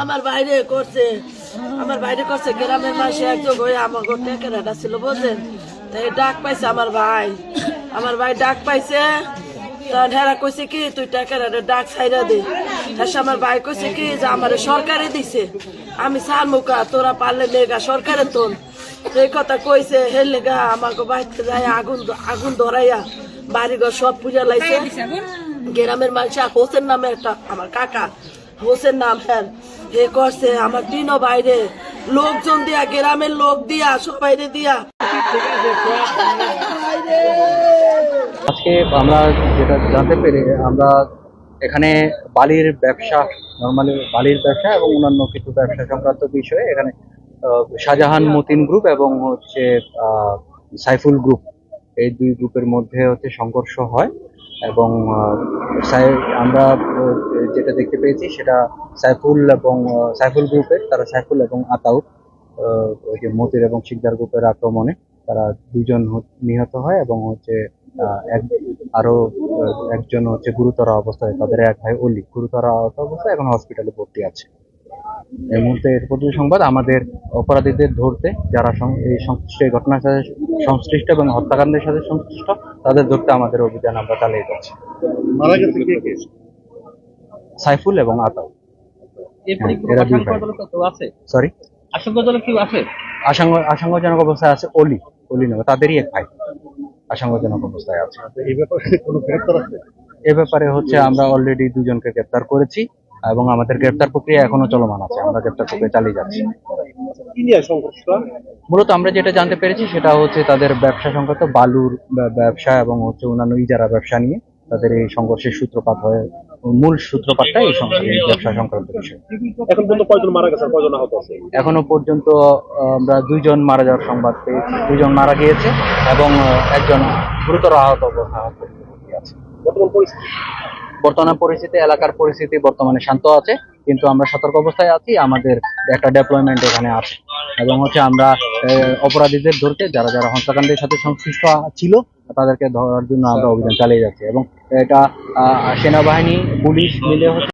আমার বাইরে করছে গ্রামের মাসে একজন হয়ে আমার টেকেরাটা ছিল বুঝলেন, তাই ডাক পাইছে আমার ভাই ডাক পাইছে। ঢেরা কইছে কি তুই টেকেরাটা ডাক ছাইরা দে। আমার ভাই কইছে কি যে আমার সরকারে দিছে, আমি সার মুখা তোরা পারলে লেগা সরকারে তোল। এই কথা কইছে হে লেগা আমাকে বাড়িতে যায় আগুন ধরাইয়া বাড়িঘর সব পূজা লাইছে। গ্রামের মানুষ হোসেন নামে একটা আমার কাকা হোসেন নাম হে করছে আমার তিনও বাইরে লোকজন দিয়া গ্রামের লোক দিয়া সবাইরে দিয়া। আজকে আমরা যেটা জানতে পেরে আমরা এখানে বালির ব্যবসা, নর্মালি বালির ব্যবসা এবং অন্যান্য কিছু ব্যবসা সংক্রান্ত বিষয়ে এখানে শাহজাহান মতিন গ্রুপ এবং হচ্ছে সাইফুল গ্রুপ, এই দুই গ্রুপের মধ্যে হচ্ছে সংঘর্ষ হয় এবং আমরা যেটা দেখতে পেয়েছি সেটা সাইফুল গ্রুপের, তারা সাইফুল এবং আতাউর ওই যে মতির এবং শিকদার গ্রুপের আক্রমণে তারা দুজন নিহত হয় এবং হচ্ছে আরো একজন হচ্ছে গুরুতর অবস্থায়, তাদের এক ভাই অলি গুরুতর আহত অবস্থায় এখন হসপিটালে ভর্তি আছে। এই মুহূর্তে এর প্রতি সংবাদ আমাদের অপরাধীদের ধরতে, যারা এই সংশ্লিষ্ট এই ঘটনার সাথে সংশ্লিষ্ট এবং হত্যাকাণ্ডের সাথে সংশ্লিষ্ট তাদের ধরতে আমাদের অভিযান আমরা চালিয়ে যাচ্ছি। মারা গেছে কে? সাইফুল এবং আতাউর। সরি, আশঙ্কাজনক কি আছে? আশঙ্কাজনক অবস্থায় আছে অলি নয়, তাদেরই এক ভাই আশঙ্কাজনক অবস্থায় আছে। এই ব্যাপারে কোনো গ্রেফতার আছে? এ ব্যাপারে হচ্ছে আমরা অলরেডি দুজনকে গ্রেফতার করেছি এবং আমাদের গ্রেফতার প্রক্রিয়া এখনো চলমান আছে, আমরা গ্রেফতার প্রক্রিয়া চালিয়ে যাচ্ছি। মূলত আমরা যেটা জানতে পেরেছি সেটা হচ্ছে তাদের ব্যবসা সংক্রান্ত বালুর ব্যবসা এবং হচ্ছে অন্যান্য ইজারা ব্যবসা নিয়ে তাদের এই সংঘর্ষের সূত্রপাত হয়। মূল সূত্রপাতটা এই ব্যবসা সংক্রান্ত বিষয়। এখন পর্যন্ত কয়জন মারা গেছে, কয়জন আহত আছে? এখনো পর্যন্ত আমরা 2 জন মারা যাওয়ার সংবাদ পেয়েছি, 2 জন মারা গিয়েছে এবং একজন গুরুতর আহত অবস্থায় আছে। বর্তমান পরিস্থিতি, এলাকার পরিস্থিতি বর্তমানে শান্ত আছে, কিন্তু আমরা সতর্ক অবস্থায় আছি। আমাদের একটা ডেপ্লয়মেন্ট এখানে আছে এবং হচ্ছে আমরা অপরাধীদের ধরতে, যারা যারা হত্যাকাণ্ডের সাথে সংশ্লিষ্ট ছিল তাদেরকে ধরার জন্য আমরা অভিযান চালিয়ে যাচ্ছি এবং এটা সেনাবাহিনী, পুলিশ মিলে হচ্ছে